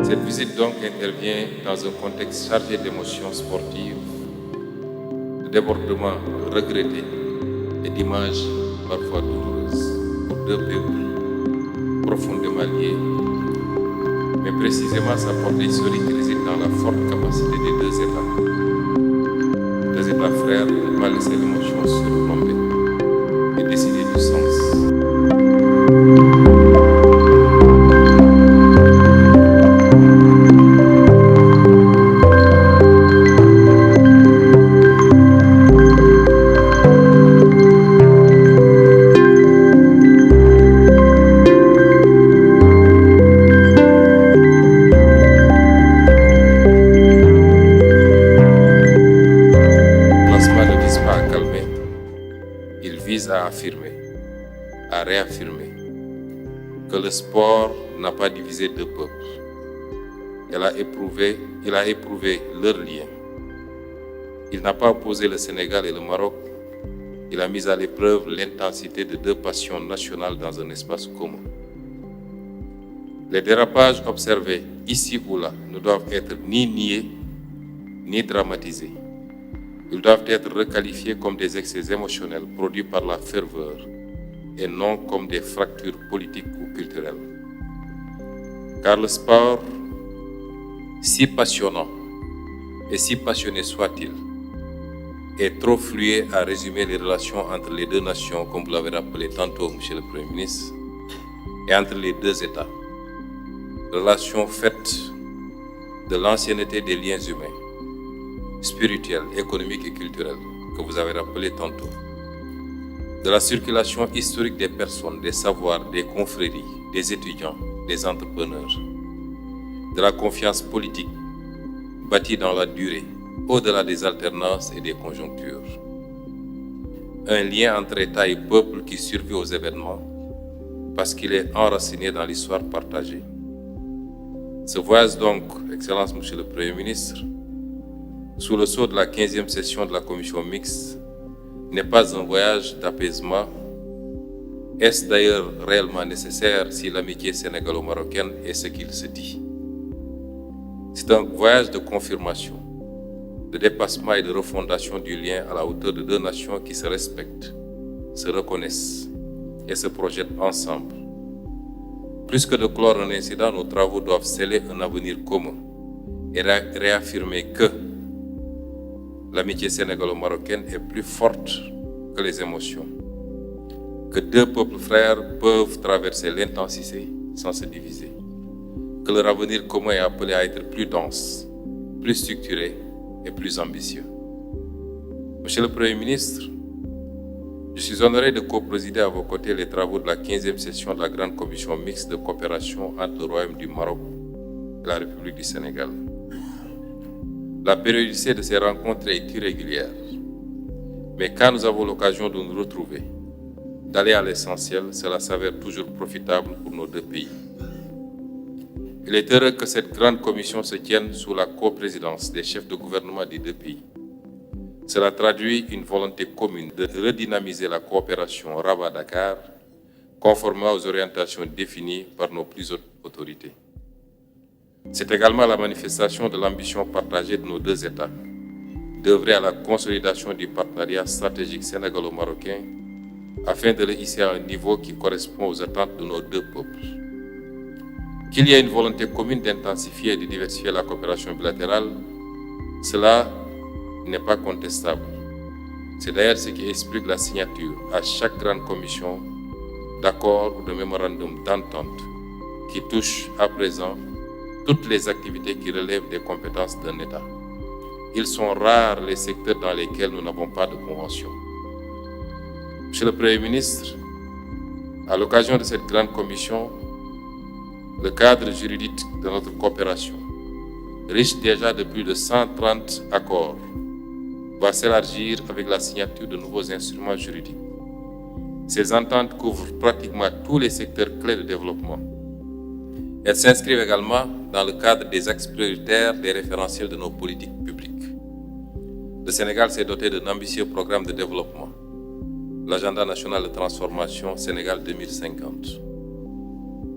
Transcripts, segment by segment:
Cette visite donc intervient dans un contexte chargé d'émotions sportives, de débordements regrettés et d'images parfois douloureuses pour deux peuples profondément liés. Mais précisément, sa portée historique réside dans la forte capacité des deux États. Deux États frères ne peuvent pas laisser l'émotion surplomber et décider du sens. À réaffirmer que le sport n'a pas divisé deux peuples. Il a éprouvé leur lien. Il n'a pas opposé le Sénégal et le Maroc. Il a mis à l'épreuve l'intensité de deux passions nationales dans un espace commun. Les dérapages observés ici ou là ne doivent être ni niés ni dramatisés. Ils doivent être requalifiés comme des excès émotionnels produits par la ferveur et non comme des fractures politiques ou culturelles. Car le sport, si passionnant et si passionné soit-il, est trop fluide à résumer les relations entre les deux nations, comme vous l'avez rappelé tantôt, Monsieur le Premier ministre, et entre les deux États. Relations faites de l'ancienneté des liens humains, spirituels, économiques et culturels, que vous avez rappelé tantôt. De la circulation historique des personnes, des savoirs, des confréries, des étudiants, des entrepreneurs, de la confiance politique bâtie dans la durée, au-delà des alternances et des conjonctures. Un lien entre État et peuple qui survit aux événements parce qu'il est enraciné dans l'histoire partagée. Ce voyage donc, Excellence Monsieur le Premier ministre, sous le sceau de la 15e session de la commission mixte, n'est pas un voyage d'apaisement. Est-ce d'ailleurs réellement nécessaire si l'amitié sénégalo-marocaine est ce qu'il se dit? C'est un voyage de confirmation, de dépassement et de refondation du lien à la hauteur de deux nations qui se respectent, se reconnaissent et se projettent ensemble. Plus que de clore un incident, nos travaux doivent sceller un avenir commun et réaffirmer que l'amitié sénégalo-marocaine est plus forte que les émotions, que deux peuples frères peuvent traverser l'intensité sans se diviser, que leur avenir commun est appelé à être plus dense, plus structuré et plus ambitieux. Monsieur le Premier ministre, je suis honoré de co-présider à vos côtés les travaux de la 15e session de la Grande Commission mixte de coopération entre le Royaume du Maroc et la République du Sénégal. La périodicité de ces rencontres est irrégulière. Mais quand nous avons l'occasion de nous retrouver, d'aller à l'essentiel, cela s'avère toujours profitable pour nos deux pays. Il est heureux que cette grande commission se tienne sous la coprésidence des chefs de gouvernement des deux pays. Cela traduit une volonté commune de redynamiser la coopération Rabat-Dakar, conformément aux orientations définies par nos plus hautes autorités. C'est également la manifestation de l'ambition partagée de nos deux États d'œuvrer à la consolidation du partenariat stratégique sénégalo-marocain afin de le hisser à un niveau qui correspond aux attentes de nos deux peuples. Qu'il y ait une volonté commune d'intensifier et de diversifier la coopération bilatérale, cela n'est pas contestable. C'est d'ailleurs ce qui explique la signature à chaque grande commission d'accords ou de mémorandums d'entente qui touchent à présent toutes les activités qui relèvent des compétences d'un État. Ils sont rares les secteurs dans lesquels nous n'avons pas de convention. Monsieur le Premier ministre, à l'occasion de cette grande commission, le cadre juridique de notre coopération, riche déjà de plus de 130 accords, va s'élargir avec la signature de nouveaux instruments juridiques. Ces ententes couvrent pratiquement tous les secteurs clés de développement. Elles s'inscrivent également dans le cadre des axes prioritaires des référentiels de nos politiques publiques. Le Sénégal s'est doté d'un ambitieux programme de développement, l'Agenda national de transformation Sénégal 2050.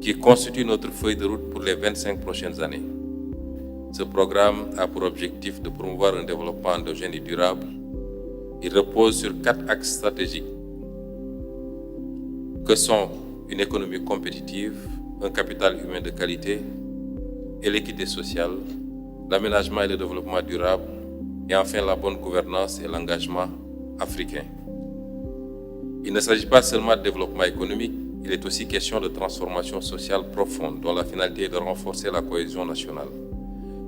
qui constitue notre feuille de route pour les 25 prochaines années. Ce programme a pour objectif de promouvoir un développement endogène et durable. Il repose sur 4 axes stratégiques que sont une économie compétitive, un capital humain de qualité et l'équité sociale, l'aménagement et le développement durable, et enfin la bonne gouvernance et l'engagement africain. Il ne s'agit pas seulement de développement économique, il est aussi question de transformation sociale profonde dont la finalité est de renforcer la cohésion nationale,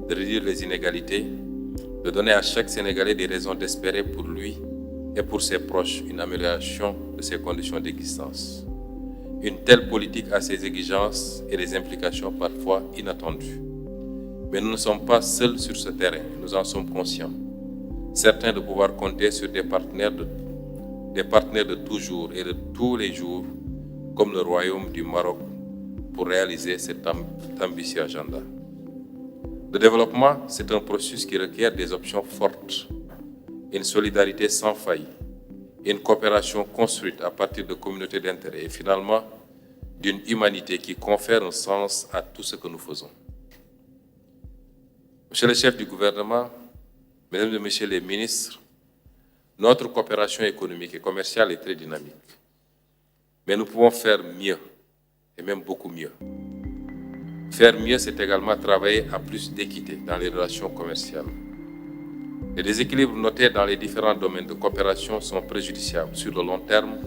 de réduire les inégalités, de donner à chaque Sénégalais des raisons d'espérer pour lui et pour ses proches une amélioration de ses conditions d'existence. Une telle politique a ses exigences et des implications parfois inattendues. Mais nous ne sommes pas seuls sur ce terrain, nous en sommes conscients. Certains de pouvoir compter sur des partenaires de toujours et de tous les jours, comme le Royaume du Maroc, pour réaliser cet ambitieux agenda. Le développement, c'est un processus qui requiert des options fortes, une solidarité sans faille, une coopération construite à partir de communautés d'intérêt et finalement d'une humanité qui confère un sens à tout ce que nous faisons. Monsieur le chef du gouvernement, mesdames et messieurs les ministres, notre coopération économique et commerciale est très dynamique. Mais nous pouvons faire mieux, et même beaucoup mieux. Faire mieux, c'est également travailler à plus d'équité dans les relations commerciales. Les déséquilibres notés dans les différents domaines de coopération sont préjudiciables sur le long terme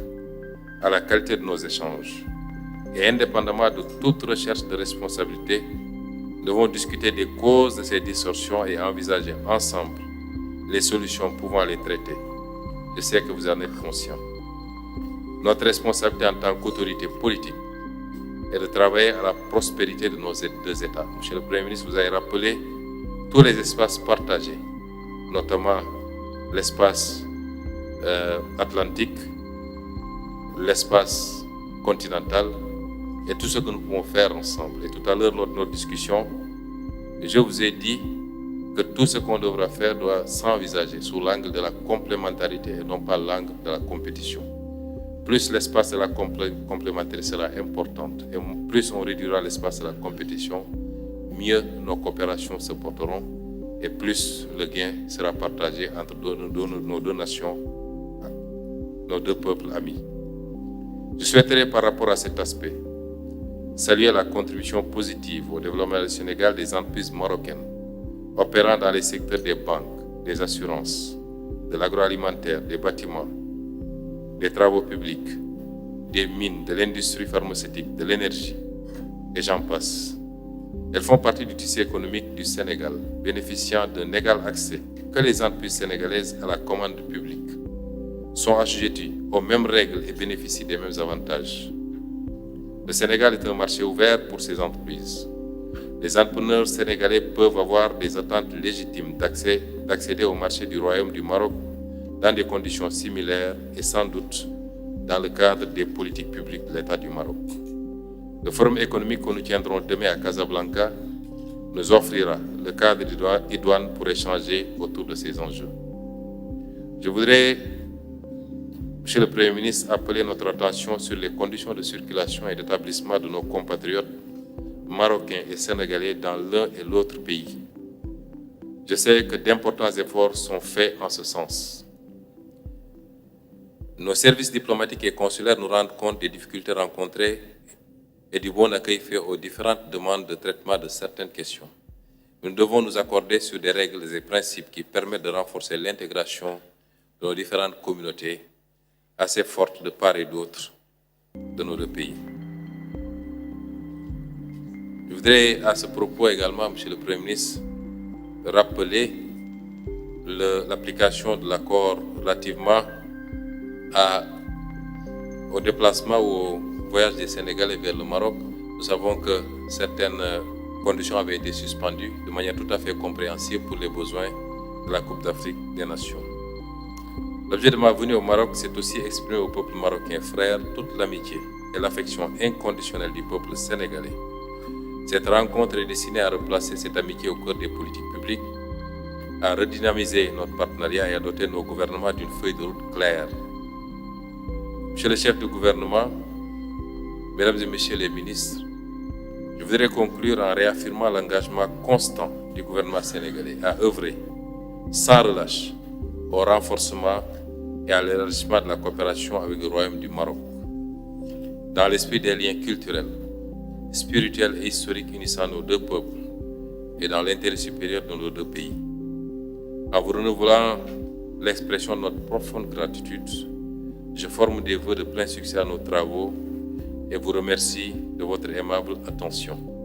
à la qualité de nos échanges. Et indépendamment de toute recherche de responsabilité, nous devons discuter des causes de ces distorsions et envisager ensemble les solutions pouvant les traiter. Je sais que vous en êtes conscients. Notre responsabilité en tant qu'autorité politique est de travailler à la prospérité de nos deux États. Monsieur le Premier ministre, vous avez rappelé tous les espaces partagés, notamment l'espace atlantique, l'espace continental et tout ce que nous pouvons faire ensemble. Et tout à l'heure, lors de notre discussion, je vous ai dit que tout ce qu'on devra faire doit s'envisager sous l'angle de la complémentarité et non pas l'angle de la compétition. Plus l'espace de la complémentarité sera importante et plus on réduira l'espace de la compétition, mieux nos coopérations se porteront et plus le gain sera partagé entre nos deux nations, nos deux peuples amis. Je souhaiterais par rapport à cet aspect saluer la contribution positive au développement du Sénégal des entreprises marocaines opérant dans les secteurs des banques, des assurances, de l'agroalimentaire, des bâtiments, des travaux publics, des mines, de l'industrie pharmaceutique, de l'énergie, et j'en passe. Elles font partie du tissu économique du Sénégal, bénéficiant d'un égal accès que les entreprises sénégalaises à la commande publique, sont assujetties aux mêmes règles et bénéficient des mêmes avantages. Le Sénégal est un marché ouvert pour ces entreprises. Les entrepreneurs sénégalais peuvent avoir des attentes légitimes d'accéder au marché du Royaume du Maroc dans des conditions similaires et sans doute dans le cadre des politiques publiques de l'État du Maroc. Le forum économique que nous tiendrons demain à Casablanca nous offrira le cadre idoine pour échanger autour de ces enjeux. Je voudrais, Monsieur le Premier ministre, appeler notre attention sur les conditions de circulation et d'établissement de nos compatriotes marocains et sénégalais dans l'un et l'autre pays. Je sais que d'importants efforts sont faits en ce sens. Nos services diplomatiques et consulaires nous rendent compte des difficultés rencontrées et du bon accueil fait aux différentes demandes de traitement de certaines questions. Nous devons nous accorder sur des règles et principes qui permettent de renforcer l'intégration de nos différentes communautés, assez fortes de part et d'autre de nos deux pays. Je voudrais à ce propos également, Monsieur le Premier ministre, rappeler l'application de l'accord relativement au déplacement ou au voyage des Sénégalais vers le Maroc. Nous savons que certaines conditions avaient été suspendues de manière tout à fait compréhensible pour les besoins de la Coupe d'Afrique des Nations. L'objet de ma venue au Maroc, c'est aussi exprimer au peuple marocain frère toute l'amitié et l'affection inconditionnelle du peuple sénégalais. Cette rencontre est destinée à replacer cette amitié au cœur des politiques publiques, à redynamiser notre partenariat et à doter nos gouvernements d'une feuille de route claire. Monsieur le chef du gouvernement, mesdames et messieurs les ministres, Je voudrais conclure en réaffirmant l'engagement constant du gouvernement sénégalais à œuvrer sans relâche au renforcement et à l'élargissement de la coopération avec le Royaume du Maroc, dans l'esprit des liens culturels, spirituels et historiques unissant nos deux peuples et dans l'intérêt supérieur de nos deux pays. En vous renouvelant l'expression de notre profonde gratitude, je forme des vœux de plein succès à nos travaux et vous remercie de votre aimable attention.